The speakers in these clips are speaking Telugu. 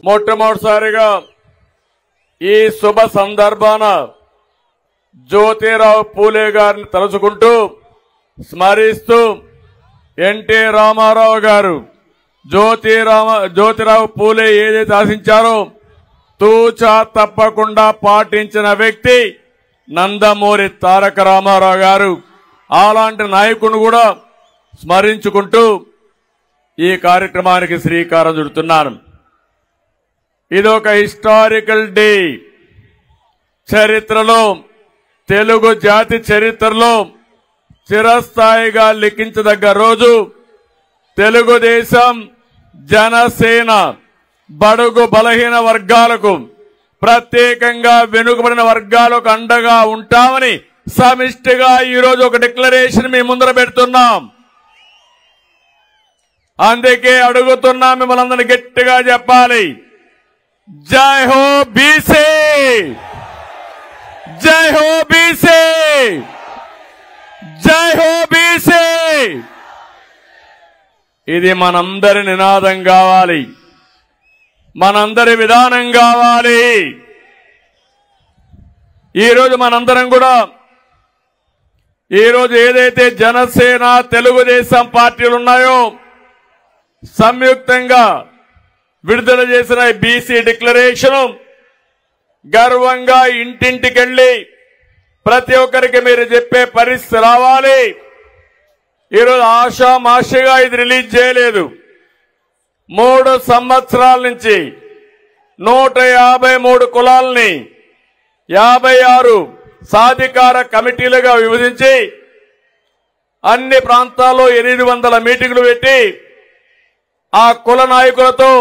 మొట్టమొదటిసారిగా ఈ శుభ సందర్భాన జ్యోతిరావు పూలే గారిని తలుచుకుంటూ స్మరిస్తూ ఎన్టీ రామారావు గారు జ్యోతిరావు పూలే ఏదైతే ఆశించారో తూచా తప్పకుండా పాటించిన వ్యక్తి నందమూరి తారక రామారావు గారు. అలాంటి నాయకుని కూడా స్మరించుకుంటూ ఈ కార్యక్రమానికి శ్రీకారం చుడుతున్నాను. ఇదొక హిస్టారికల్ డే. చరిత్రలో, తెలుగు జాతి చరిత్రలో చిరస్థాయిగా లిఖించదగ్గ రోజు. తెలుగుదేశం, జనసేన బడుగు బలహీన వర్గాలకు, ప్రత్యేకంగా వెనుకబడిన వర్గాలకు అండగా ఉంటామని సమిష్టిగా ఈరోజు ఒక డిక్లరేషన్ మీ ముందర పెడుతున్నాం. అందుకే అడుగుతున్నా, మిమ్మల్ని అందరినీ గట్టిగా చెప్పాలి, జై హో బీసీ, జై హో బీసీ, జై హో బీసీ. ఇది మనందరి నినాదం కావాలి, మనందరి విధానం కావాలి. ఈరోజు మనందరం కూడా ఈరోజు ఏదైతే జనసేన, తెలుగుదేశం పార్టీలు ఉన్నాయో సంయుక్తంగా విడుదల చేసిన బీసీ డిక్లరేషన్ గర్వంగా ఇంటింటికెళ్లి ప్రతి ఒక్కరికి మీరు చెప్పే పరిస్థితి రావాలి. ఈరోజు ఆషామాషిగా ఇది రిలీజ్ చేయలేదు. 3 సంవత్సరాల నుంచి 153 కులాలని 56 సాధికార కమిటీలుగా విభజించి అన్ని ప్రాంతాల్లో 800 మీటింగులు పెట్టి ఆ కుల నాయకులతో,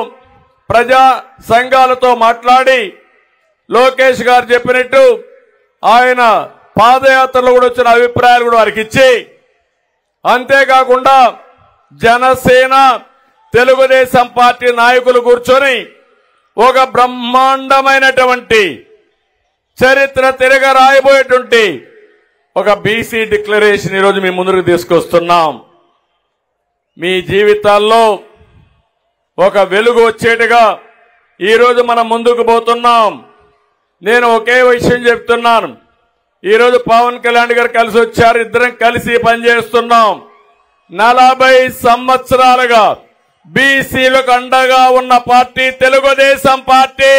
ప్రజా సంఘాలతో మాట్లాడి లోకేష్ గారు చెప్పినట్టు ఆయన పాదయాత్రలో కూడా వచ్చిన అభిప్రాయాలు కూడా వారికి ఇచ్చి, అంతేకాకుండా జనసేన, తెలుగుదేశం పార్టీ నాయకులు కూర్చొని ఒక బ్రహ్మాండమైనటువంటి చరిత్ర తిరగ రాయబోయేటువంటి ఒక బీసీ డిక్లరేషన్ ఈరోజు మీ ముందుకు తీసుకొస్తున్నాం. మీ జీవితాల్లో ఒక వెలుగు వచ్చేట్టుగా ఈరోజు మనం ముందుకు పోతున్నాం. నేను ఒకే విషయం చెప్తున్నాను. ఈరోజు పవన్ కళ్యాణ్ గారు కలిసి వచ్చారు, ఇద్దరం కలిసి పనిచేస్తున్నాం. 40 సంవత్సరాలుగా బీసీలకు అండగా ఉన్న పార్టీ తెలుగుదేశం పార్టీ.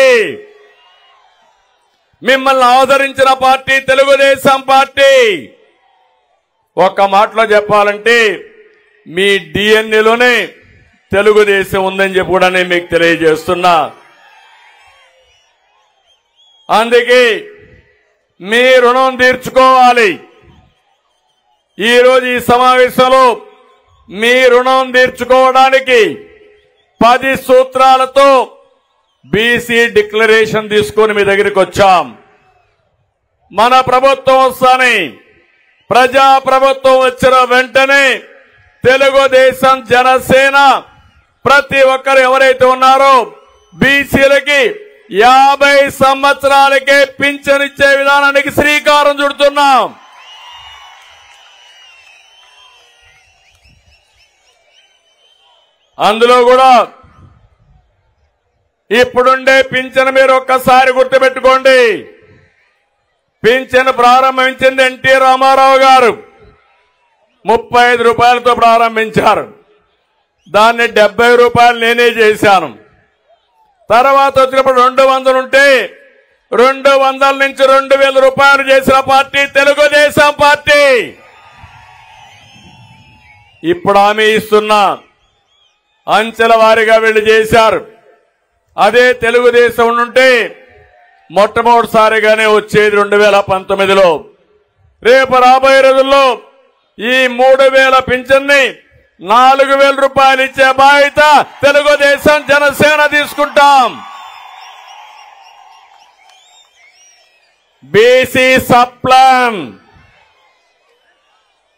మిమ్మల్ని ఆదరించిన పార్టీ తెలుగుదేశం పార్టీ. ఒక్క మాటలో చెప్పాలంటే మీ డిఎన్ఏలోనే తెలుగుదేశం ఉందని చెప్పి కూడా నేను మీకు తెలియజేస్తున్నా. అందుకే మీ రుణం తీర్చుకోవాలి. ఈరోజు ఈ సమావేశంలో మీ రుణం తీర్చుకోవడానికి 10 సూత్రాలతో బీసీ డిక్లరేషన్ తీసుకొని మీ దగ్గరికి వచ్చాం. మన ప్రభుత్వం వస్తానే, ప్రజా ప్రభుత్వం వచ్చిన వెంటనే తెలుగుదేశం, జనసేన ప్రతి ఒక్కరు ఎవరైతే ఉన్నారో బీసీలకి 50 సంవత్సరాలకే పింఛన్ ఇచ్చే విధానానికి శ్రీకారం చుడుతున్నాం. అందులో కూడా ఇప్పుడుండే పింఛన్ మీరు ఒక్కసారి గుర్తుపెట్టుకోండి. పింఛన్ ప్రారంభించింది ఎన్టీ రామారావు గారు 35 రూపాయలతో ప్రారంభించారు. దాన్ని 70 రూపాయలు నేనే చేశాను. తర్వాత వచ్చినప్పుడు 200 ఉంటే 200 నుంచి 2000 రూపాయలు చేసిన పార్టీ తెలుగుదేశం పార్టీ. ఇప్పుడు హామీ ఇస్తున్నా, అంచెల వారీగా వీళ్ళు చేశారు. అదే తెలుగుదేశం ఉంటే మొట్టమొదటిసారిగానే వచ్చేది 2019లో. రేపు రాబోయే రోజుల్లో ఈ 3000 పింఛన్ని 4000 రూపాయలు ఇచ్చే బాధ్యత తెలుగుదేశం, జనసేన తీసుకుంటాం. బీసీ సప్లాన్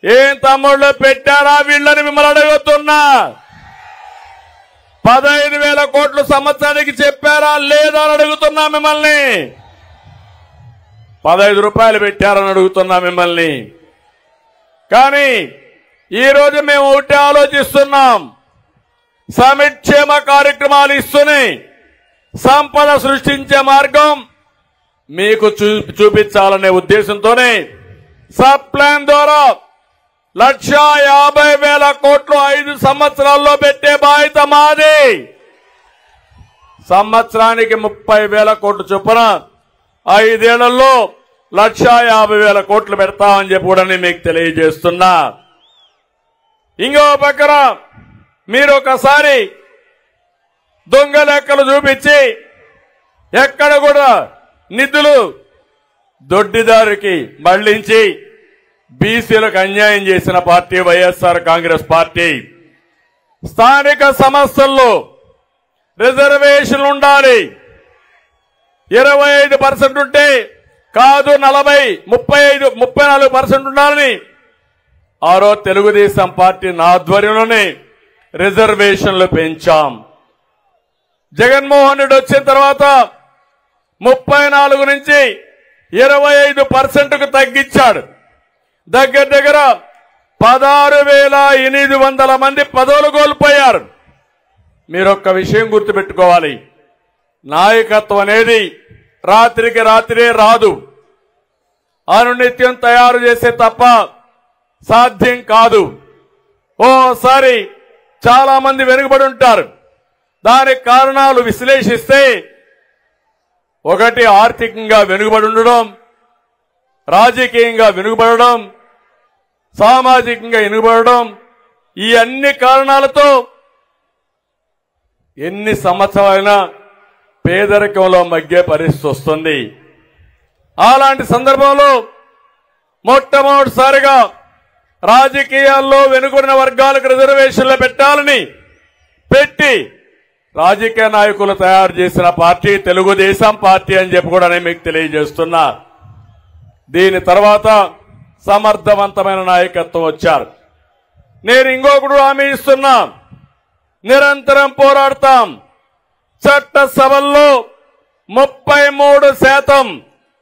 ఏం తమ్ముళ్ళు పెట్టారా వీళ్ళని మిమ్మల్ని అడుగుతున్నా. 15,000 కోట్లు సంవత్సరానికి చెప్పారా లేదా అని అడుగుతున్నా మిమ్మల్ని. 15 రూపాయలు పెట్టారని అడుగుతున్నా మిమ్మల్ని. కానీ ఈరోజు మేము ఒకటి ఆలోచిస్తున్నాం, సంక్షేమ కార్యక్రమాలు ఇస్తూనే సంపద సృష్టించే మార్గం మీకు చూపించాలనే ఉద్దేశంతోనే సబ్ ప్లాన్ ద్వారా 1,50,000 కోట్లు 5 సంవత్సరాల్లో పెట్టే బాధ్యత మాది. సంవత్సరానికి 30,000 కోట్లు చొప్పున 5 ఏళ్లలో 1,50,000 కోట్లు పెడతామని చెప్పి కూడా మీకు తెలియజేస్తున్నా. ఇంకో పక్కన మీరు ఒకసారి దొంగ లెక్కలు చూపించి ఎక్కడ కూడా నిధులు దొడ్డిదారికి మళ్లించి బీసీలకు అన్యాయం చేసిన పార్టీ వైఎస్ఆర్ కాంగ్రెస్ పార్టీ. స్థానిక సంస్థల్లో రిజర్వేషన్లు ఉండాలి. 25% ఉంటే కాదు 34% ఉండాలని ఆ రోజు తెలుగుదేశం పార్టీ ఆధ్వర్యంలోనే రిజర్వేషన్లు పెంచాం. జగన్మోహన్ రెడ్డి వచ్చిన తర్వాత 34 నుంచి 25%కు తగ్గించాడు. దగ్గర 16,800 మంది పదవులు కోల్పోయారు. మీరొక్క విషయం గుర్తుపెట్టుకోవాలి, నాయకత్వం అనేది రాత్రికి రాత్రే రాదు. అనునిత్యం తయారు చేసే తప్ప సాధ్యం కాదు. ఓసారి చాలా మంది వెనుకబడి ఉంటారు. దానికి కారణాలు విశ్లేషిస్తే ఒకటి ఆర్థికంగా వెనుకబడి ఉండడం, రాజకీయంగా వెనుకబడడం, సామాజికంగా వెనుకబడడం, ఈ అన్ని కారణాలతో ఎన్ని సంవత్సరాలైనా పేదరికంలో మగ్గే పరిస్థితి వస్తుంది. అలాంటి సందర్భంలో మొట్టమొదటిసారిగా రాజకీయాల్లో వెనుకబడిన వర్గాలకు రిజర్వేషన్లు పెట్టాలని పెట్టి రాజకీయ నాయకులు తయారు చేసిన పార్టీ తెలుగుదేశం పార్టీ అని చెప్పి కూడా నేను మీకు తెలియజేస్తున్నా. దీని తర్వాత సమర్థవంతమైన నాయకత్వం వచ్చారు. నేను ఇంకొకడు హామీ ఇస్తున్నా, నిరంతరం పోరాడతాం. చట్టసభల్లో 33%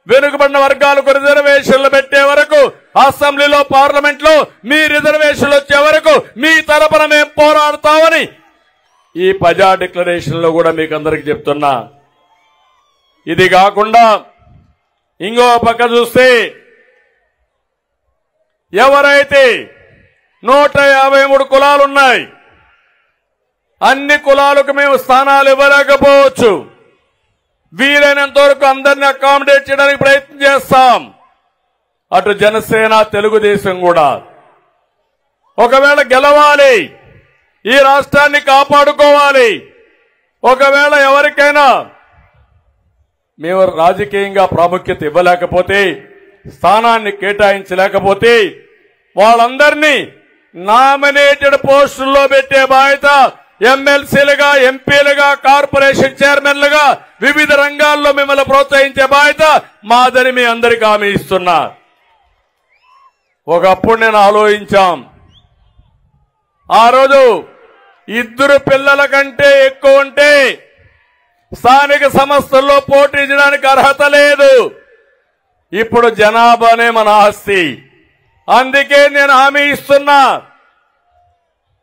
వెనుకబడిన వర్గాలకు రిజర్వేషన్లు పెట్టే వరకు, అసెంబ్లీలో పార్లమెంట్లో మీ రిజర్వేషన్లు వచ్చే వరకు మీ తరపున మేము పోరాడతామని ఈ ప్రజా డిక్లరేషన్ లో కూడా మీకు అందరికి చెప్తున్నా. ఇది కాకుండా ఇంకో పక్క చూస్తే ఎవరైతే 153 కులాలున్నాయి, అన్ని కులాలకు మేము స్థానాలు ఇవ్వలేకపోవచ్చు. వీలైనంత వరకు అందరినీ అకామిడేట్ చేయడానికి ప్రయత్నం చేస్తాం. అటు జనసేన తెలుగుదేశం కూడా ఒకవేళ గెలవాలి, ఈ రాష్ట్రాన్ని కాపాడుకోవాలి. ఒకవేళ ఎవరికైనా మేము రాజకీయంగా ప్రాముఖ్యత ఇవ్వలేకపోతే, స్థానాన్ని కేటాయించలేకపోతే వాళ్ళందరినీ నామినేటెడ్ పోస్టుల్లో పెట్టే బాధ్యత ఎమ్మెల్సీలుగా, ఎంపీలుగా, కార్పొరేషన్ చైర్మన్లుగా వివిధ రంగాల్లో మిమ్మల్ని ప్రోత్సహించే బాధ్యత మాదని మీ అందరికీ హామీ ఇస్తున్నా. ఒకప్పుడు నేను ఆలోచించాం, ఆ రోజు 2 పిల్లల కంటే ఎక్కువ ఉంటే స్థానిక సంస్థల్లో పోటీ చేయడానికి అర్హత లేదు. ఇప్పుడు జనాభానే మన ఆస్తి. అందుకే నేను హామీ ఇస్తున్నా,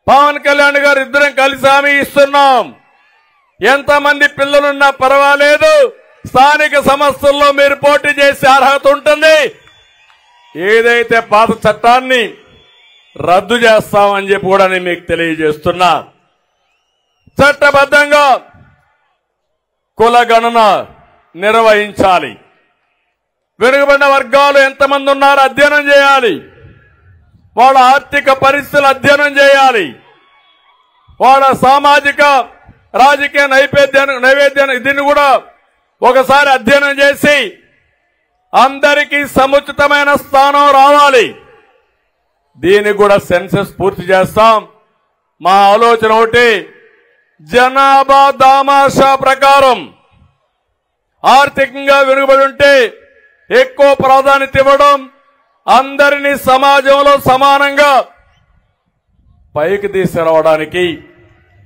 పవన్ కళ్యాణ్ గారు ఇద్దరం కలిసి హామీ ఇస్తున్నాం. ఎంతమంది పిల్లలున్నా పర్వాలేదు, స్థానిక సంస్థల్లో మీరు పోటీ చేసే అర్హత ఉంటుంది. ఏదైతే పాత చట్టాన్ని రద్దు చేస్తామని చెప్పి కూడా నేను మీకు తెలియజేస్తున్నా. చట్టబద్ధంగా కులగణన నిర్వహించాలి. వెనుకబడిన వర్గాలు ఎంతమంది ఉన్నారో అధ్యయనం చేయాలి. వాళ్ళ ఆర్థిక పరిస్థితులు అధ్యయనం చేయాలి. వాళ్ళ సామాజిక రాజకీయ నైవేద్యాన్ని దీన్ని కూడా ఒకసారి అధ్యయనం చేసి అందరికీ సముచితమైన స్థానం రావాలి. దీనికి కూడా సెన్సస్ పూర్తి చేస్తాం. మా ఆలోచన ఒకటి, జనాభా దామాషా ప్రకారం ఆర్థికంగా వెనుకబడి ఉంటే ఎక్కువ ప్రాధాన్యత ఇవ్వడం, అందరినీ సమాజంలో సమానంగా పైకి తీసుకురావడానికి,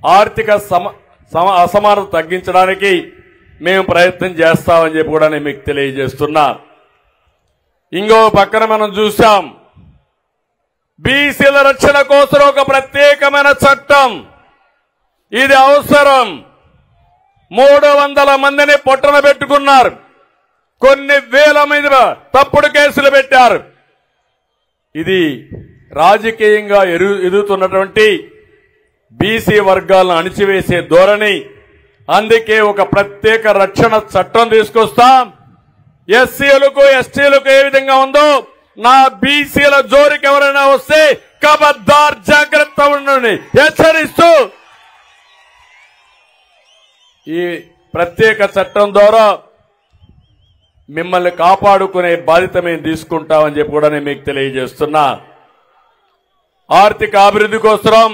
ఆర్థిక అసమానత తగ్గించడానికి మేము ప్రయత్నం చేస్తామని చెప్పి కూడా నేను మీకు తెలియజేస్తున్నా. ఇంకో పక్కన మనం చూసాం, బీసీల రక్షణ కోసం ఒక ప్రత్యేకమైన చట్టం. ఇది అవసరం. 300 మందిని పొట్టన పెట్టుకున్నారు. కొన్ని వేల మీద తప్పుడు కేసులు పెట్టారు. ఇది రాజకీయంగా ఎదుగుతున్నటువంటి బీసీ వర్గాలను అణిచివేసే ధోరణి. అందుకే ఒక ప్రత్యేక రక్షణ చట్టం తీసుకొస్తాం. ఎస్సీలకు ఎస్టీలకు ఏ విధంగా ఉందో నా బీసీల జోరికి ఎవరైనా వస్తే ఖబర్దార్ జాగ్రత్త ఉండండి హెచ్చరిస్తూ ఈ ప్రత్యేక చట్టం ద్వారా మిమ్మల్ని కాపాడుకునే బాధ్యత మేము తీసుకుంటామని చెప్పి కూడా నేను మీకు తెలియజేస్తున్నా. ఆర్థిక అభివృద్ధి కోసం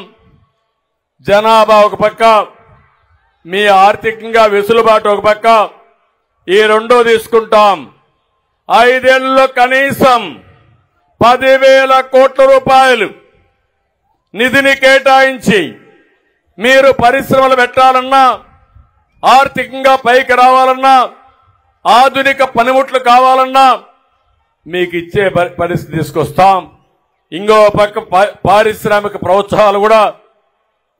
జనాభా ఒక పక్క, మీ ఆర్థికంగా వెసులుబాటు ఒక పక్క, ఈ రెండో తీసుకుంటాం. 5 ఏళ్లలో కనీసం 10,000 కోట్ల రూపాయలు నిధిని కేటాయించి మీరు పరిశ్రమలు పెట్టాలన్నా, ఆర్థికంగా పైకి రావాలన్నా, ఆధునిక పనిముట్లు కావాలన్నా మీకు ఇచ్చే పరిస్థితి తీసుకొస్తాం. ఇంకో పక్క పారిశ్రామిక ప్రోత్సాహాలు కూడా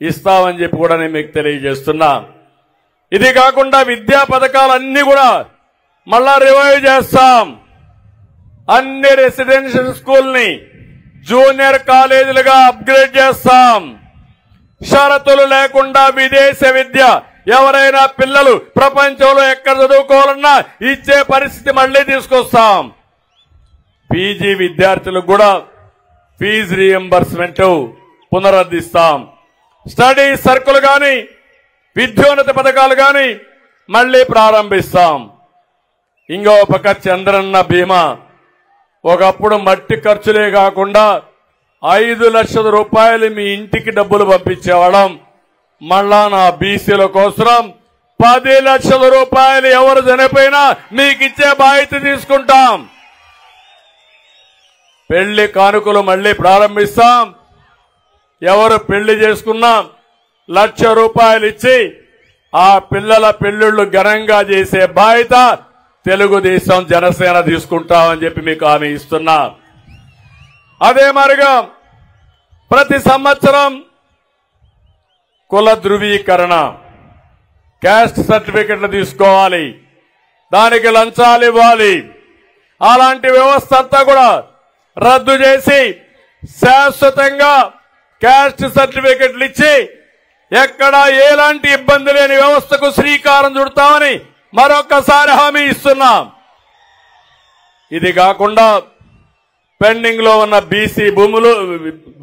ఇస్తామని చెప్పి కూడా నేను మీకు తెలియజేస్తున్నా. ఇది కాకుండా విద్యా పథకాలన్నీ కూడా మళ్ళా రివైవ్ చేస్తాం. అన్ని రెసిడెన్షియల్ స్కూల్ని జూనియర్ కాలేజీలుగా అప్గ్రేడ్ చేస్తాం. షరతులు లేకుండా విదేశ విద్య ఎవరైనా పిల్లలు ప్రపంచంలో ఎక్కడ చదువుకోవాలన్నా ఇచ్చే పరిస్థితి మళ్లీ తీసుకొస్తాం. పీజీ విద్యార్థులకు కూడా ఫీజు రీఎంబర్స్మెంట్ పునరుద్ధరిస్తాం. స్టడీ సర్కిల్ గాని విద్యోన్నతి పథకాలు గాని మళ్లీ ప్రారంభిస్తాం. ఇంకో పక్క చంద్రన్న బీమా, ఒకప్పుడు మట్టి ఖర్చులే కాకుండా 5 లక్షల రూపాయలు మీ ఇంటికి డబ్బులు పంపించేవాళ్ళం. మళ్ళా నా బీసీల కోసం 10 లక్షల రూపాయలు ఎవరు చనిపోయినా మీకు ఇచ్చే బాధ్యత తీసుకుంటాం. పెళ్లి కానుకలు మళ్లీ ప్రారంభిస్తాం. ఎవరు పెళ్లి చేసుకున్నా 1,00,000 రూపాయలు ఇచ్చి ఆ పిల్లల పెళ్లిళ్లు ఘనంగా చేసే బాధ్యత తెలుగుదేశం జనసేన తీసుకుంటామని చెప్పి మీకు హామీ ఇస్తున్నా. అదే మరిగా ప్రతి సంవత్సరం కుల ధృవీకరణ, క్యాస్ట్ సర్టిఫికెట్లు తీసుకోవాలి, దానికి లంచాలు ఇవ్వాలి. అలాంటి వ్యవస్థ అంతా కూడా రద్దు చేసి శాశ్వతంగా క్యాస్ట్ సర్టిఫికెట్లు ఇచ్చి ఎక్కడా ఎలాంటి ఇబ్బంది లేని వ్యవస్థకు శ్రీకారం చుడతామని మరొకసారి హామీ ఇస్తున్నాం. ఇది కాకుండా పెండింగ్ లో ఉన్న బీసీ భూములు,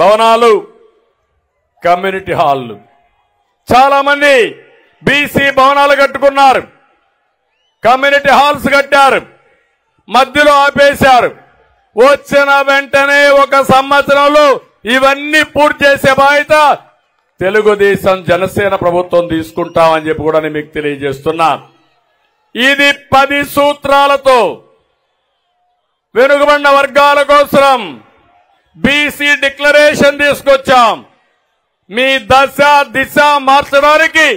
భవనాలు, కమ్యూనిటీ హాళ్లు, చాలా మంది బీసీ భవనాలు కట్టుకున్నారు, కమ్యూనిటీ హాల్స్ కట్టారు, మధ్యలో ఆపేశారు. వచ్చిన వెంటనే 1 సంవత్సరంలో ఇవన్నీ పూర్తి చేసే బాధ్యత తెలుగుదేశం జనసేన ప్రభుత్వం తీసుకుంటామని చెప్పి కూడా నేను మీకు తెలియజేస్తున్నా. ఇది 10 సూత్రాలతో వెనుకబడిన వర్గాల కోసం బీసీ డిక్లరేషన్ తీసుకొచ్చాం. మీ దశ దిశ మార్చడానికి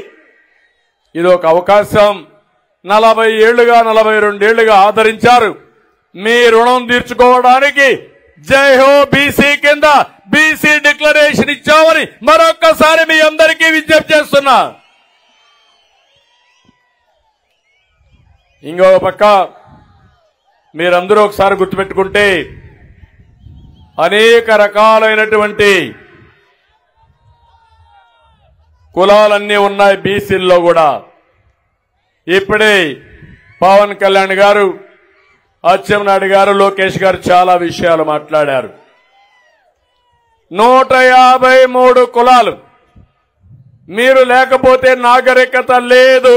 ఇది ఒక అవకాశం. 40 ఏళ్లుగా 42 ఏళ్లుగా ఆదరించారు. మీ రుణం తీర్చుకోవడానికి జై హో బీసీ కింద బీసీ డిక్లరేషన్ ఇచ్చామని మరొక్కసారి మీ అందరికీ విజ్ఞప్తి చేస్తున్నా. ఇంకో పక్క మీరందరూ ఒకసారి గుర్తుపెట్టుకుంటే అనేక రకాలైనటువంటి కులాలన్నీ ఉన్నాయి బీసీల్లో కూడా. ఇప్పుడే పవన్ కళ్యాణ్ గారు, అచ్చెన్నాయుడు గారు, లోకేష్ గారు చాలా విషయాలు మాట్లాడారు. 153 కులాలు. మీరు లేకపోతే నాగరికత లేదు,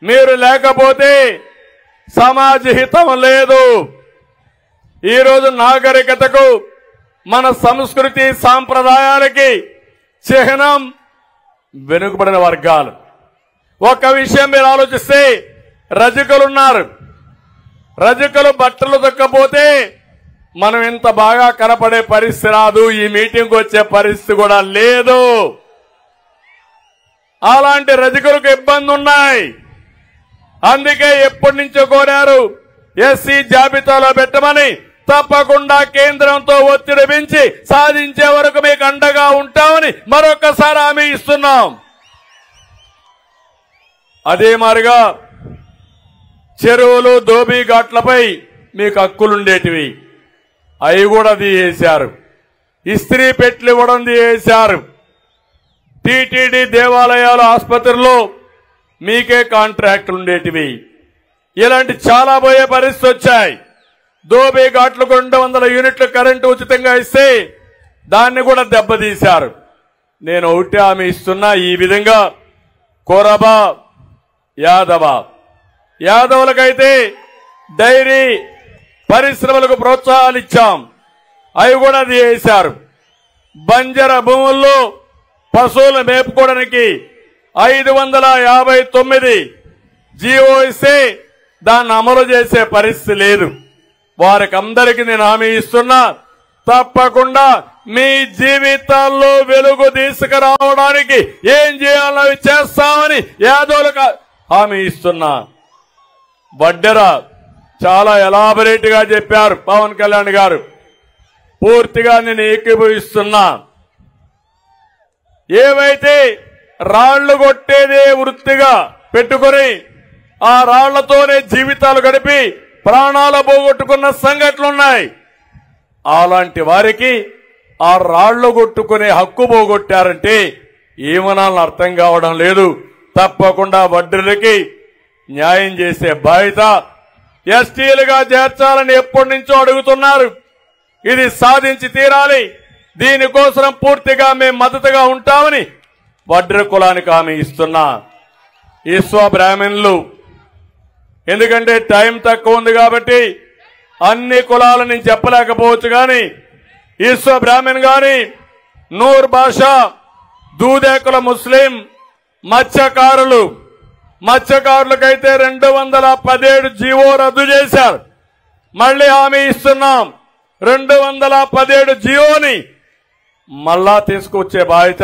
మీరు లేకపోతే సమాజ హితం లేదు. ఈరోజు నాగరికతకు, మన సంస్కృతి సాంప్రదాయాలకి చిహ్నం వెనుకబడిన వర్గాలు. ఒక విషయం మీరు ఆలోచిస్తే, రజకులున్నారు, రజకులు బట్టలు దొక్కపోతే మనం ఇంత బాగా కనపడే పరిస్థితి రాదు, ఈ మీటింగ్కి వచ్చే పరిస్థితి కూడా లేదు. అలాంటి రజకులకు ఇబ్బంది ఉన్నాయి. అందుకే ఎప్పటి నుంచో కోరారు ఎస్సీ జాబితాలో పెట్టమని. తప్పకుండా కేంద్రంతో ఒత్తిడి పెంచి సాధించే వరకు మీకు అండగా ఉంటామని మరొకసారి హామీ ఇస్తున్నాం. అదే మారిగా చెరువులు దోబీ ఘాట్లపై మీకు హక్కులుండేటివి, అవి కూడా తీసేశారు. ఇస్త్రీ పెట్లు ఇవ్వడం తీసేశారు. టీటీడీ దేవాలయాలు ఆసుపత్రుల్లో మీకే కాంట్రాక్టులు ఉండేటివి. ఇలాంటి చాలా పోయే పరిస్థితి వచ్చాయి. దోబీ ఘాట్లకు 200 యూనిట్ల కరెంటు ఉచితంగా ఇస్తే దాన్ని కూడా దెబ్బతీశారు. నేను ఒకటి హామీ ఇస్తున్నా, ఈ విధంగా కొరబ యాదవులకైతే డైరీ పరిశ్రమలకు ప్రోత్సాహాలు ఇచ్చాం, అవి కూడా తీసేశారు. బంజర భూముల్లో పశువులు మేపుకోవడానికి 559 జీవో ఇస్తే దాన్ని అమలు చేసే పరిస్థితి లేదు. వారికి అందరికీ నేను హామీ ఇస్తున్నా, తప్పకుండా మీ జీవితాల్లో వెలుగు తీసుకురావడానికి ఏం చేయాలో చేస్తామని యాదవులకు హామీ ఇస్తున్నా. వడ్డెర చాలా ఎలాబరేట్ గా చెప్పారు పవన్ కళ్యాణ్ గారు, పూర్తిగా నేను ఏకీభవిస్తున్నా. ఏవైతే రాళ్లు కొట్టేదే వృత్తిగా పెట్టుకుని ఆ రాళ్లతోనే జీవితాలు గడిపి ప్రాణాలు పోగొట్టుకున్న సంఘటనలున్నాయి. అలాంటి వారికి ఆ రాళ్లు కొట్టుకునే హక్కు పోగొట్టారంటే ఏమనాలని అర్థం కావడం లేదు. తప్పకుండా వడ్డీలకి న్యాయం చేసే బాధ్యత ఎస్టీలుగా చేర్చాలని ఎప్పటి నుంచో అడుగుతున్నారు. ఇది సాధించి తీరాలి. దీనికోసం పూర్తిగా మేము మద్దతుగా ఉంటామని వడ్డీ కులానికి హామీ ఇస్తున్నా. ఈశ్వ బ్రాహ్మణులు, ఎందుకంటే టైం తక్కువ ఉంది కాబట్టి అన్ని కులాలు నేను చెప్పలేకపోవచ్చు, కానీ ఈశ్వ బ్రాహ్మణ్ గాని, నూర్ భాషా, దూదేకుల ముస్లిం, మత్స్యకారులకైతే 217 జీవో రద్దు చేశారు. మళ్లీ హామీ ఇస్తున్నాం, 217 జీవోని మళ్ళా తీసుకొచ్చే బాధ్యత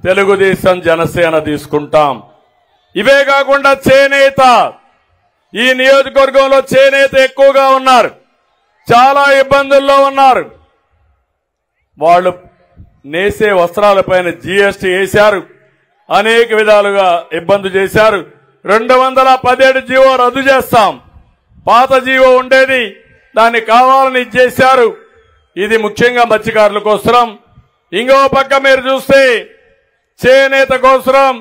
తెలుగుదేశం జనసేన తీసుకుంటాం. ఇవే కాకుండా చేనేత, ఈ నియోజకవర్గంలో చేనేత ఎక్కువగా ఉన్నారు, చాలా ఇబ్బందుల్లో ఉన్నారు. వాళ్ళు నేసే వస్త్రాలపైన జీఎస్టీ వేశారు, అనేక విధాలుగా ఇబ్బంది చేశారు. 217 జీవో రద్దు చేస్తాం. పాత జీవో ఉండేది, దాన్ని కావాలని ఇచ్చేశారు. ఇది ముఖ్యంగా మత్స్యకారుల కోసం. ఇంకో పక్క మీరు చూస్తే చేనేత కోసం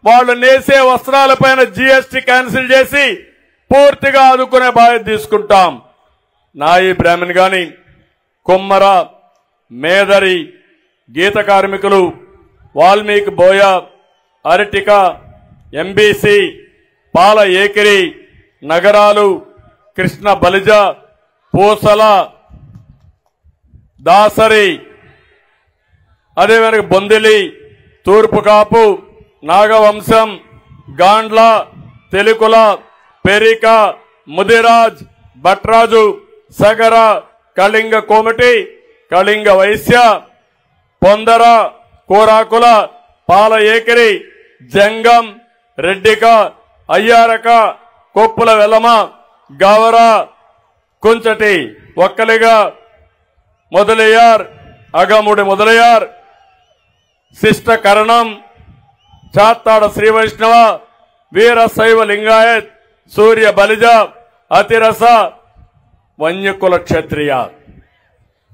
వాళ్ళు నేసే వస్త్రాలపైన జీఎస్టీ క్యాన్సిల్ చేసి పూర్తిగా ఆదుకునే బాధ్యత తీసుకుంటాం. నాయి బ్రాహ్మణ్ గాని, కుమ్మర, మేదరి, గీత కార్మికులు, వాల్మీకి బోయ, అరటిక, ఎంబీసీ, పాల ఏకిరి, నగరాలు, కృష్ణ బలిజ, పూసల, దాసరి, అదేవిధంగా బొందిలి, తూర్పు కాపు, నాగవంశం, గాండ్ల, తెలుకుల, పెరిక, ముదిరాజ్, భట్రాజు, సగర, కళింగ కోమటి, కళింగ వైశ్య, పొందర, కోరాకుల, పాల ఏకిరి, జంగం, రెడ్డిక, అయ్యారక, కొప్పుల వెలమ, గవర, కుంచటి, ఒక్కలిగా, మొదలయ్యార్, అగముడి మొదలయ్యార్, శిష్ట కరణం, చాత్తాడ శ్రీ వైష్ణవ, వీర శైవ లింగాయత్, సూర్య బలిజ, అతిరస, వన్యకుల క్షత్రియ.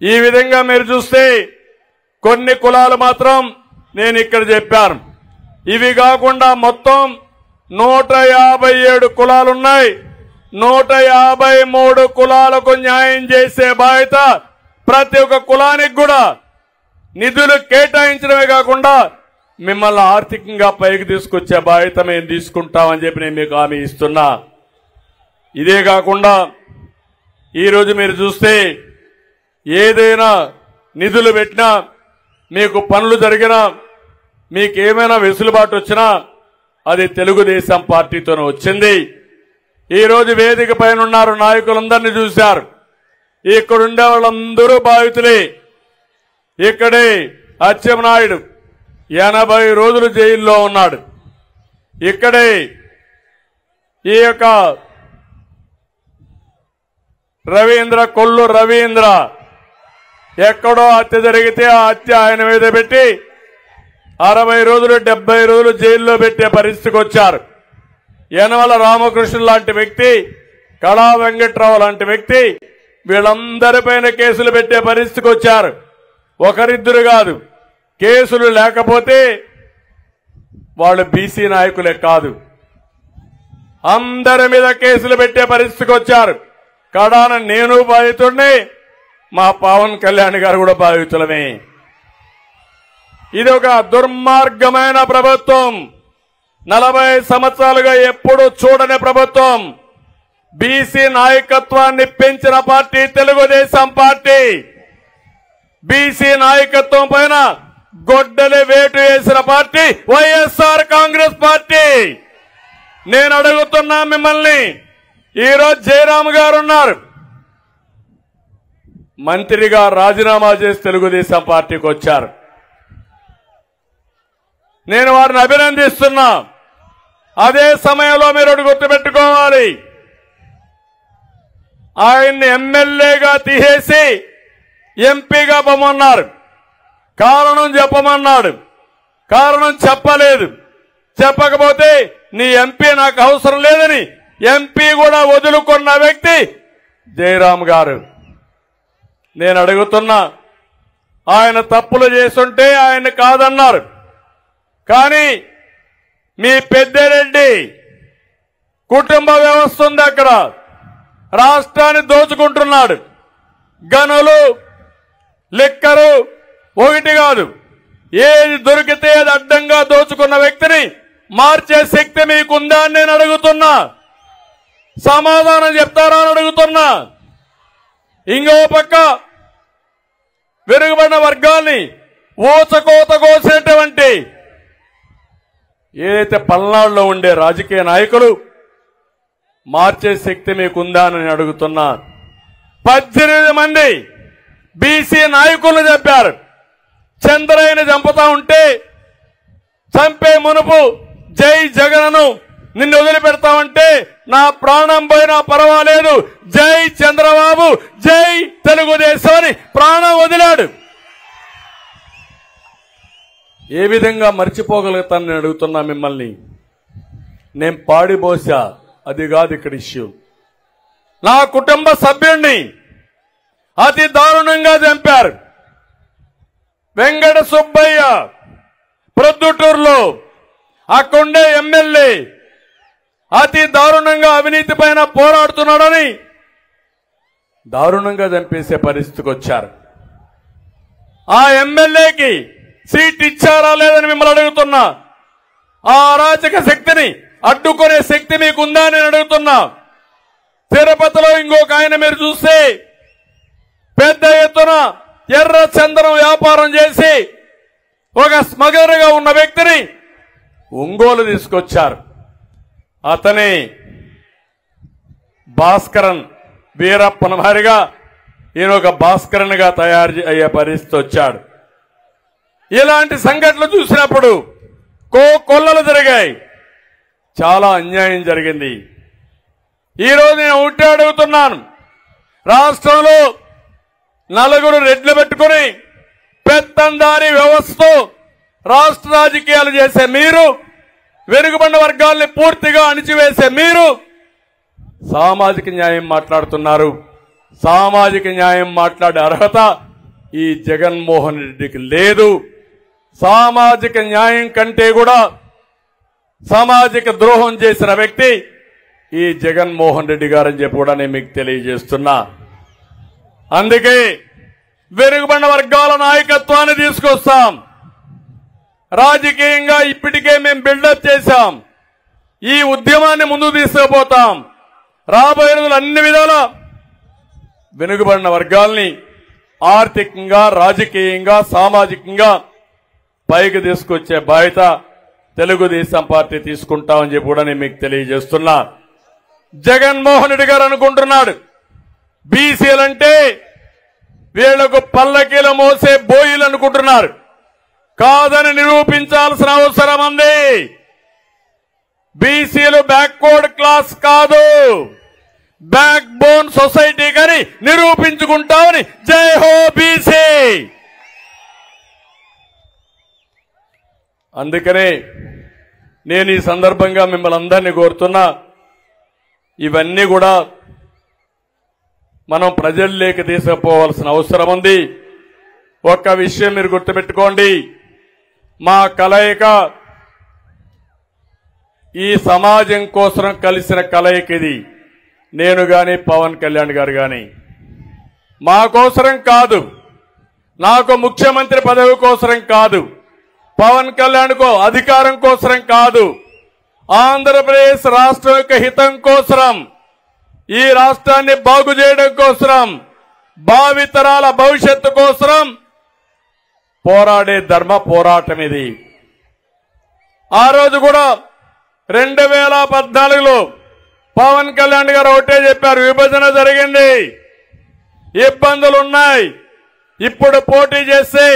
ఈ విధంగా మీరు చూస్తే కొన్ని కులాలు మాత్రం నేను ఇక్కడ చెప్పాను. ఇవి కాకుండా మొత్తం 157 కులాలున్నాయి. 153 కులాలకు న్యాయం చేసే బాధ్యత ప్రతి ఒక్క కులానికి కూడా నిధులు కేటాయించడమే కాకుండా మిమ్మల్ని ఆర్థికంగా పైకి తీసుకొచ్చే బాధ్యత మేము తీసుకుంటామని చెప్పి నేను మీకు హామీ ఇస్తున్నా. ఇదే కాకుండా ఈరోజు మీరు చూస్తే ఏదైనా నిధులు పెట్టినా, మీకు పనులు జరిగినా, మీకు ఏమైనా వెసులుబాటు వచ్చినా అది తెలుగుదేశం పార్టీతోనే వచ్చింది. ఈరోజు వేదిక పైన ఉన్నారు, నాయకులందరినీ చూశారు. ఇక్కడుండే వాళ్ళందరూ బాధితులే. ఇక్కడే అచ్చెన్నాయుడు 80 రోజులు జైల్లో ఉన్నాడు. ఇక్కడే ఈ యొక్క కొల్లు రవీంద్ర ఎక్కడో హత్య జరిగితే ఆ హత్య ఆయన మీద పెట్టి 60 రోజులు 70 రోజులు జైల్లో పెట్టే పరిస్థితికి వచ్చారు. యనమల రామకృష్ణ లాంటి వ్యక్తి, కళా వెంకట్రావు లాంటి వ్యక్తి, వీళ్ళందరిపైన కేసులు పెట్టే పరిస్థితికి వచ్చారు. ఒకరిద్దరు కాదు, కేసులు లేకపోతే వాళ్ళు బీసీ నాయకులే కాదు, అందరి మీద కేసులు పెట్టే పరిస్థితికి వచ్చారు. కడాన నేను బాధితుడిని, మా పవన్ కళ్యాణ్ గారు కూడా బాధితులమే. ఇది ఒక దుర్మార్గమైన ప్రభుత్వం. 40 సంవత్సరాలుగా ఎప్పుడూ చూడని ప్రభుత్వం. బీసీ నాయకత్వాన్ని పెంచిన పార్టీ తెలుగుదేశం పార్టీ. బీసీ నాయకత్వం పైన గొడ్డలి వేటు వేసిన పార్టీ వైఎస్ఆర్ కాంగ్రెస్ పార్టీ. నేను అడుగుతున్నా మిమ్మల్ని, ఈరోజు జయరాం గారు ఉన్నారు, మంత్రిగా రాజీనామా చేసి తెలుగుదేశం పార్టీకి వచ్చారు. నేను వారిని అభినందిస్తున్నా. అదే సమయంలో మీరు గుర్తుపెట్టుకోవాలి, ఆయన్ని ఎమ్మెల్యేగా తీసేసి ఎంపీగా పొమ్మన్నారు. కారణం చెప్పమన్నాడు, కారణం చెప్పలేదు. చెప్పకపోతే నీ ఎంపీ నాకు అవసరం లేదని ఎంపీ కూడా వదులుకున్న వ్యక్తి జయరాం గారు. నేను అడుగుతున్నా, ఆయన తప్పులు చేస్తుంటే ఆయన కాదన్నారు, కానీ మీ పెద్దిరెడ్డి కుటుంబ వ్యవస్థ ఉంది, అక్కడ రాష్ట్రాన్ని దోచుకుంటున్నాడు. గనులు, లిక్కరు ఒకటి కాదు, ఏది దొరికితే అది అడ్డంగా దోచుకున్న వ్యక్తిని మార్చే శక్తి మీకుందా అని నేను అడుగుతున్నా. సమాధానం చెప్తారా అని అడుగుతున్నా. ఇంకో పక్క వెనుకబడిన వర్గాల్ని ఊచకోత కోసినటువంటి ఏదైతే పల్నాడులో ఉండే రాజకీయ నాయకులు మార్చే శక్తి మీకుందా అని అడుగుతున్నా. 18 మంది బీసీ నాయకులు చెప్పారు, చంద్రయ్యని చంపుతా ఉంటే చంపే మునుపు జై జగన్ను నిన్ను వదిలిపెడతామంటే నా ప్రాణం పోయినా పర్వాలేదు, జై చంద్రబాబు, జై తెలుగుదేశం అని ప్రాణం వదిలాడు. ఏ విధంగా మర్చిపోగలుగుతానని అడుగుతున్నా మిమ్మల్ని. నేను పాడిపోసా, అది కాదు ఇక్కడ ఇష్యూ. నా కుటుంబ సభ్యుణ్ణి అతి దారుణంగా చంపారు. వెంకట సుబ్బయ్య ప్రొద్దుటూరులో అక్కడుండే ఎమ్మెల్యే అతి దారుణంగా అవినీతి పైన పోరాడుతున్నాడని దారుణంగా చంపేసే పరిస్థితికి వచ్చారు. ఆ ఎమ్మెల్యేకి సీట్ ఇచ్చారా లేదని మిమ్మల్ని అడుగుతున్నా. ఆ అరాచక శక్తిని అడ్డుకునే శక్తి మీకుందా అని అడుగుతున్నా. తిరుపతిలో ఇంకొక ఆయన మీరు చూస్తే పెద్ద ఎత్తున ఎర్ర చందనం వ్యాపారం చేసి ఒక స్మగ్లర్గా ఉన్న వ్యక్తిని ఒంగోలు తీసుకొచ్చారు. అతని భాస్కరన్ వీరప్పన మారిగా ఈయన ఒక భాస్కరన్ గా తయారు అయ్యే పరిస్థితి వచ్చాడు. ఇలాంటి సంఘటనలు చూసినప్పుడు కొల్లలు జరిగాయి, చాలా అన్యాయం జరిగింది. ఈరోజు నేను ఒకటే అడుగుతున్నాను, రాష్ట్రంలో 4 రెడ్లు పెట్టుకుని పెత్తందారీ వ్యవస్థతో రాష్ట్ర రాజకీయాలు చేసే మీరు, వెనుకబడిన వర్గాల్ని పూర్తిగా అణిచివేసే మీరు సామాజిక న్యాయం మాట్లాడుతున్నారు. సామాజిక న్యాయం మాట్లాడే అర్హత ఈ జగన్మోహన్ రెడ్డికి లేదు. సామాజిక న్యాయం కంటే కూడా సామాజిక ద్రోహం చేసిన వ్యక్తి ఈ జగన్మోహన్ రెడ్డి గారని చెప్పి కూడా నేను మీకు తెలియజేస్తున్నా. అందుకే వెనుకబడిన వర్గాల నాయకత్వాన్ని తీసుకొస్తాం. రాజకీయంగా ఇప్పటికే మేము బిల్డప్ చేశాం. ఈ ఉద్యమాన్ని ముందుకు తీసుకుపోతాం. రాబోయే రోజులు అన్ని విధాల వెనుకబడిన వర్గాల్ని ఆర్థికంగా, రాజకీయంగా, సామాజికంగా పైకి తీసుకొచ్చే బాధ్యత తెలుగుదేశం పార్టీ తీసుకుంటామని చెప్పి కూడా నేను మీకు తెలియజేస్తున్నా. జగన్మోహన్ రెడ్డి గారు అనుకుంటున్నాడు బీసీలంటే వీళ్లకు పల్లకీల మోసే బోయిలు అనుకుంటున్నారు. కాదని నిరూపించాల్సిన అవసరం ఉంది. బీసీలు బ్యాక్వర్డ్ క్లాస్ కాదు, బ్యాక్ బోన్ సొసైటీ కానీ నిరూపించుకుంటామని జై హో బీసీ. అందుకనే నేను ఈ సందర్భంగా మిమ్మల్ని అందరినీ కోరుతున్నా, ఇవన్నీ కూడా మనం ప్రజల్లోకి తీసుకుపోవాల్సిన అవసరం ఉంది. ఒక్క విషయం మీరు గుర్తుపెట్టుకోండి, మా కలయిక ఈ సమాజం కోసం కలిసిన కలయిక ఇది. నేను గాని పవన్ కళ్యాణ్ గారు గాని మా కోసరం కాదు, నాకు ముఖ్యమంత్రి పదవి కోసరం కాదు, పవన్ కళ్యాణ్ కో అధికారం కోసరం కాదు, ఆంధ్రప్రదేశ్ రాష్ట్రం యొక్క హితం కోసరం, ఈ రాష్ట్రాన్ని బాగు చేయడం కోసరం, భావితరాల భవిష్యత్తు కోసరం పోరాడే ధర్మ పోరాటం ఇది. ఆ రోజు కూడా 2014లో పవన్ కళ్యాణ్ గారు ఒకటే చెప్పారు, విభజన జరిగింది, ఇబ్బందులు ఉన్నాయి, ఇప్పుడు పోటీ చేస్తే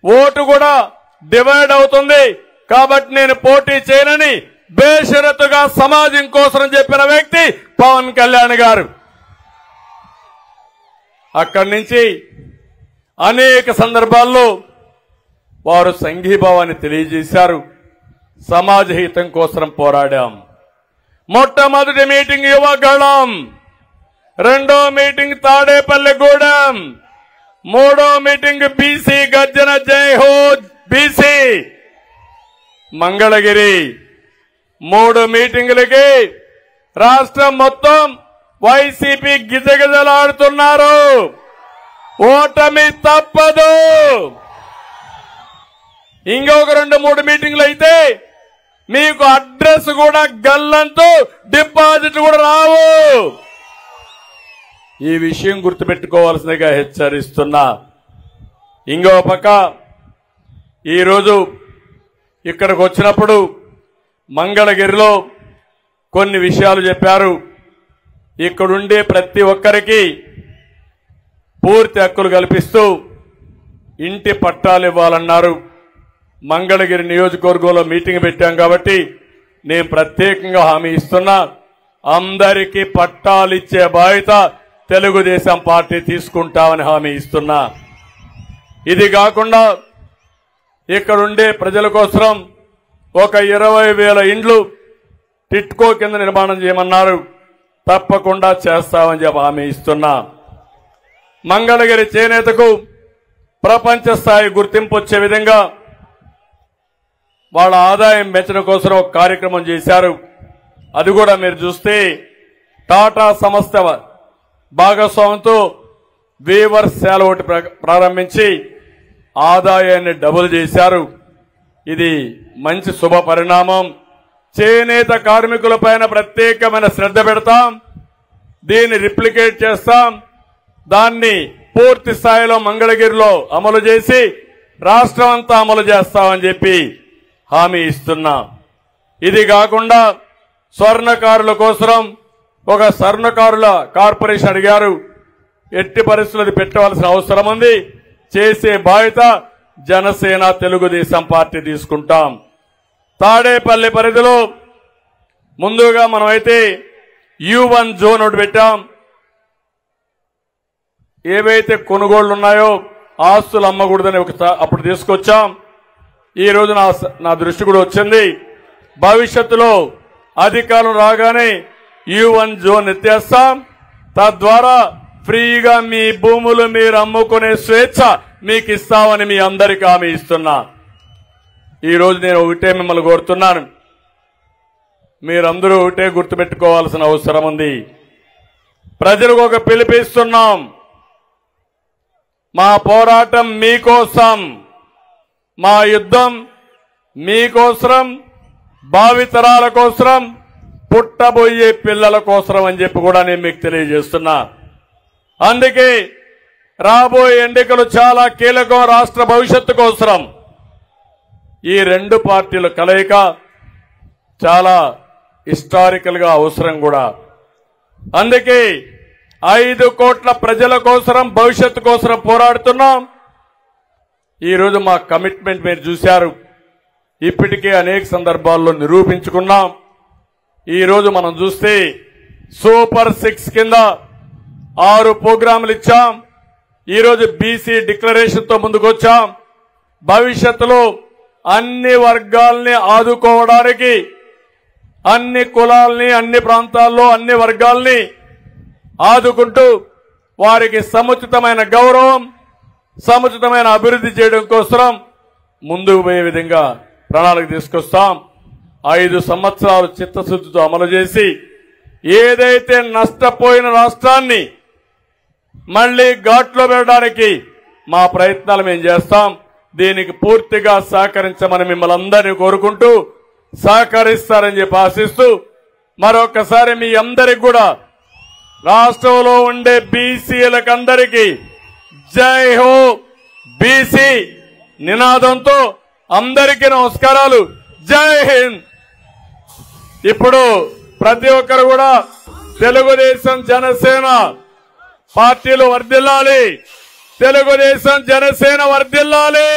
ఓటు కూడా డివైడ్ అవుతుంది, కాబట్టి నేను పోటీ చేయనని బేషరతుగా సమాజం కోసం చెప్పిన వ్యక్తి పవన్ కళ్యాణ్ గారు. అక్కడి నుంచి అనేక సందర్భాల్లో వారు సంఘీభావాన్ని తెలియజేశారు. సమాజ హితం కోసం పోరాడాం. మొట్టమొదటి మీటింగ్ యువగళం, రెండో మీటింగ్ తాడేపల్లిగూడెం, మూడో మీటింగ్ బీసీ గర్జన జై హో బీసీ మంగళగిరి. 3 మీటింగులకి రాష్ట్రం మొత్తం వైసీపీ గిజగిజలాడుతున్నారు. ఓటమి తప్పదు. ఇంకొక 2-3 మీటింగ్లు అయితే మీకు అడ్రస్ కూడా గల్లంతో డిపాజిట్ కూడా రావు. ఈ విషయం గుర్తుపెట్టుకోవాల్సిందిగా హెచ్చరిస్తున్నా. ఇంకో పక్క ఈరోజు ఇక్కడికి వచ్చినప్పుడు మంగళగిరిలో కొన్ని విషయాలు చెప్పారు. ఇక్కడుండే ప్రతి ఒక్కరికి పూర్తి హక్కులు కల్పిస్తూ ఇంటి పట్టాలు ఇవ్వాలన్నారు. మంగళగిరి నియోజకవర్గంలో మీటింగ్ పెట్టాం కాబట్టి నేను ప్రత్యేకంగా హామీ ఇస్తున్నా, అందరికీ పట్టాలిచ్చే బాధ్యత తెలుగుదేశం పార్టీ తీసుకుంటామని హామీ ఇస్తున్నా. ఇది కాకుండా ఇక్కడుండే ప్రజల కోసం ఒక 20,000 ఇండ్లు టిట్కో కింద నిర్మాణం చేయమన్నారు. తప్పకుండా చేస్తామని చెప్పి హామీ ఇస్తున్నా. మంగళగిరి చేనేతకు ప్రపంచ స్థాయి గుర్తింపు వచ్చే విధంగా వాళ్ళ ఆదాయం పెంచడం కోసం ఒక కార్యక్రమం చేశారు. అది కూడా మీరు చూస్తే టాటా సంస్థ భాగస్వామ్యంతో వీవర్స్ శాల ఒకటి ప్రారంభించి ఆదాయాన్ని డబుల్ చేశారు. ఇది మంచి శుభ పరిణామం. చేనేత కార్మికులపైన ప్రత్యేకమైన శ్రద్ధ పెడతాం, దీన్ని రిప్లికేట్ చేస్తాం, దాన్ని పూర్తి స్థాయిలో మంగళగిరిలో అమలు చేసి రాష్ట్రం అంతా అమలు చేస్తామని చెప్పి హామీ ఇస్తున్నా. ఇది కాకుండా స్వర్ణకారుల కోసం ఒక స్వర్ణకారుల కార్పొరేషన్ అడిగారు. ఎట్టి పరిస్థితులు పెట్టవలసిన అవసరం ఉంది. చేసే బాధ్యత జనసేన తెలుగుదేశం పార్టీ తీసుకుంటాం. తాడేపల్లి పరిధిలో ముందుగా మనమైతే U1 జోన్ ఒకటి పెట్టాం. ఏవైతే కొనుగోళ్లు ఉన్నాయో ఆస్తులు అమ్మకూడదని అప్పుడు తీసుకొచ్చాం. ఈ రోజు నా దృష్టి కూడా వచ్చింది. భవిష్యత్తులో అధికారులు రాగానే U1 జోన్ ఎత్తేస్తాం. తద్వారా ఫ్రీగా మీ భూములు మీరు అమ్ముకునే స్వేచ్ఛ మీకు ఇస్తామని మీ అందరికీ హామీ ఇస్తున్నా. ఈ రోజు నేను ఒకటే మిమ్మల్ని కోరుతున్నాను, మీరందరూ ఒకటే గుర్తుపెట్టుకోవాల్సిన అవసరం ఉంది. ప్రజలకు ఒక పిలుపిస్తున్నాం. మా పోరాటం మీకోసం, మా యుద్ధం మీకోసం, భావితరాల కోసం, పుట్టబోయే పిల్లల కోసం అని చెప్పి కూడా నేను మీకు తెలియజేస్తున్నా. అందుకే రాబోయే ఎన్నికలు చాలా కీలకం రాష్ట్ర భవిష్యత్తు కోసం. ఈ 2 పార్టీల కలయిక చాలా హిస్టారికల్ గా అవసరం కూడా. అందుకే 5 కోట్ల ప్రజల కోసం, భవిష్యత్తు కోసం పోరాడుతున్నాం. ఈ రోజు మా కమిట్మెంట్ మీరు చూశారు. ఇప్పటికే అనేక సందర్భాల్లో నిరూపించుకున్నాం. ఈ రోజు మనం చూస్తే సూపర్ 6 కింద 6 ప్రోగ్రాములు ఇచ్చాం. ఈ రోజు బీసీ డిక్లరేషన్ తో ముందుకొచ్చాం. భవిష్యత్తులో అన్ని వర్గాల్ని ఆదుకోవడానికి అన్ని కులాల్ని అన్ని ప్రాంతాల్లో అన్ని వర్గాల్ని ఆదుకుంటూ వారికి సముచితమైన గౌరవం సముచితమైన అభివృద్ధి చేయడం కోసం ముందుకు పోయే విధంగా ప్రణాళిక తీసుకొస్తాం. 5 సంవత్సరాలు చిత్తశుద్ధితో అమలు చేసి ఏదైతే నష్టపోయిన రాష్ట్రాన్ని మళ్లీ ఘాట్లో పెట్టడానికి మా ప్రయత్నాలు మేము చేస్తాం. దీనికి పూర్తిగా సహకరించమని మిమ్మల్ని అందరినీ కోరుకుంటూ సహకరిస్తారని చెప్పి ఆశిస్తూ మరొకసారి మీ అందరికి కూడా రాష్ట్రంలో ఉండే బీసీలకు అందరికీ జై హో బీసీ నినాదంతో అందరికీ నమస్కారాలు. జై హింద్. ఇప్పుడు ప్రతి ఒక్కరు కూడా తెలుగుదేశం జనసేన పార్టీలు వర్ధిల్లాలి. తెలుగుదేశం జనసేన వర్ధిల్లాలి.